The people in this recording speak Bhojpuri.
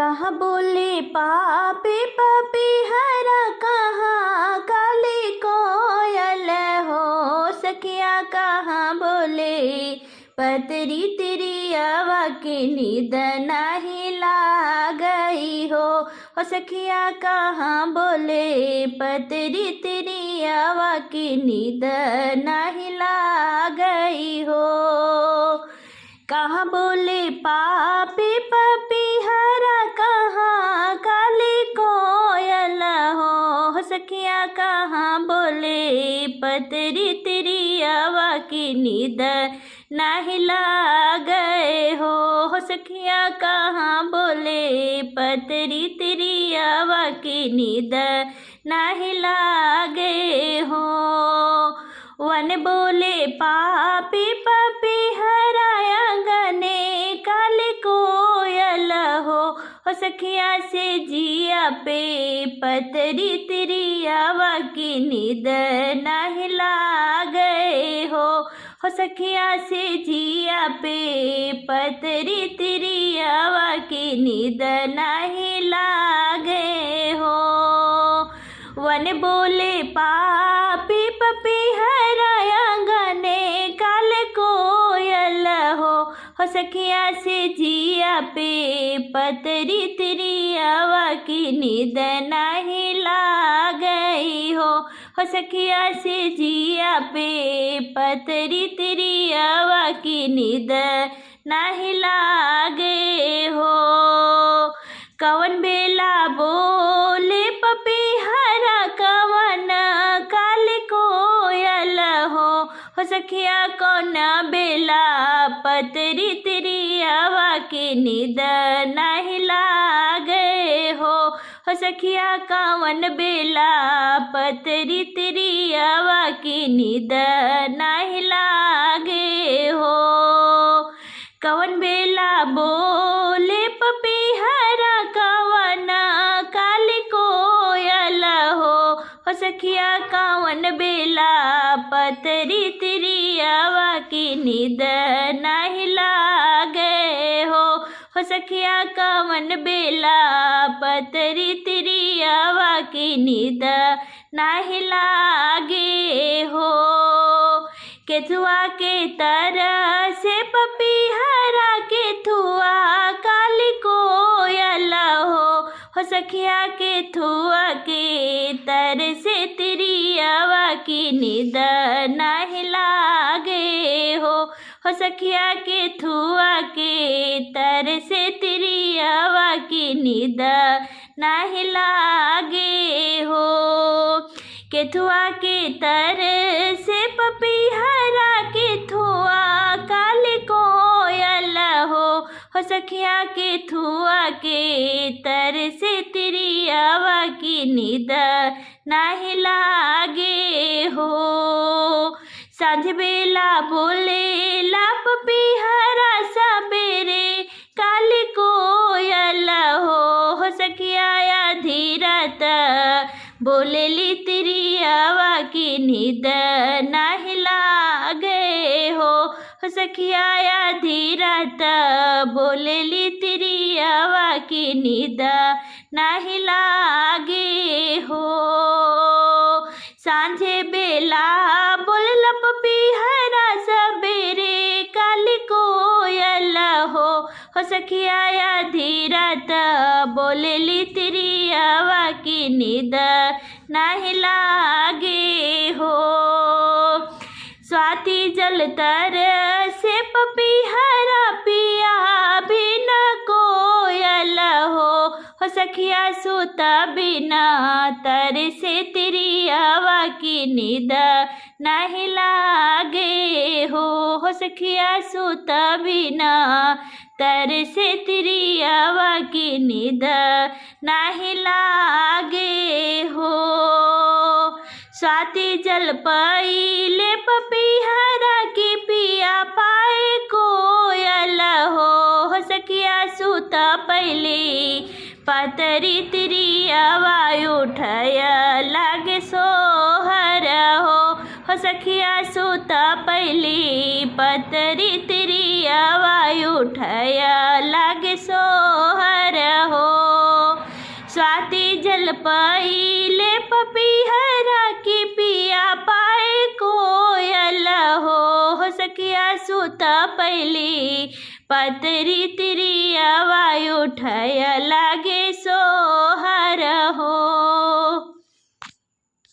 कहाँ बोले पापी पपीहरा, कहाँ काली कोयल हो सखिया, कहाँ बोले पतरी तिरियावा की नींद नहीं गई हो सखिया, कहाँ बोले पतरी तिरियावा की नींद नहीं गई हो। कहाँ बोले पापी पपीहरा, कहाँ काली कोयल हो सखिया, कहाँ बोले पतरी तिरियावा की नींद नहीं गए हो सखिया, कहाँ बोले पतरी तिरियावा की नींद नहीं गए हो। वन बोले पापी पपीहरा, अंगने काली कोयल हो सखिया, से जिया पे पतरी तिरियावा की नींद नहीं गए हो सखिया, से जिया पे पतरी तिरियावा की नींद नहीं गए हो। वन बोले पापी पपीहरा, अंगने काले कोयल हो सखिया, से जिया पे पतरी तिरियावा की नींद नहीं गई हो सखिया, से जिया पे पतरी तिरियावा की नींद नहीं गए हो। कवन बेला बोले पपीहरा, कवन काली कोयल हो सखिया, कौन बेला पतरी तिरियावा की नींद नहीं गए हो सखिया, कवन बेला पतरी तिरियावा की नींद नहीं गए हो। कवन बेला बोले पपीहरा, कवन काली कोयल हो सखिया, कवन बेला पतरी तिरियावा की नींद नहीं गए हो सखिया, कवन बेला पतरी तिरियावा की नींद नहीं गए हो। केथुआ के तरह से पपीहरा, केथुआ काली कोयल हो सखिया, केथुआ के तर से तिरियावा की नींद नहीं गए हो सखिया, केथुआ के तर से तिरियावा की नींद नहीं गए हो। केथुआ के तर से पपीहरा, केथुआ काली कोयल हो सखिया, केथुआ के तर से तिरियावा की नींद नहीं गए हो। सांझ बेला बोले ला पपीहरा, सबेरे काली कोयल हो सखिया, आधी रात बोलेली तिरियावा की नींद नहीं गए हो सखिया, आधी रात बोलेली तिरियावा की नींद नहीं गए हो। सांझे बेला बोलला पपीहरा, सबेरे काली कोयल हो सखिया, आधी रात बोलेली तिरियावा की नींद नहीं गए हो। स्वाति जलतर से पपीहरा, पिया बिना कोयल हो सखिया, सूता बिना तर से तिरियावा की नींद नहीं गए हो सखिया, सूता बिना तर से तिरियावा की नींद नहीं गए हो। स्वाति जल पईले पपीहरा, की पिया पाए कोयल हो सखिया, सूता पहले पतरी तिरियावा उठया लागे सोहर हो सखिया, सूता पहली पतरी तिरियावा उठया लागे सोहर हो। चल पहिले पपीहरा की पिया पाए कोयल हो सखिया सुता पहली पतरी तिरिया वायु उठय लागे सोहर हो।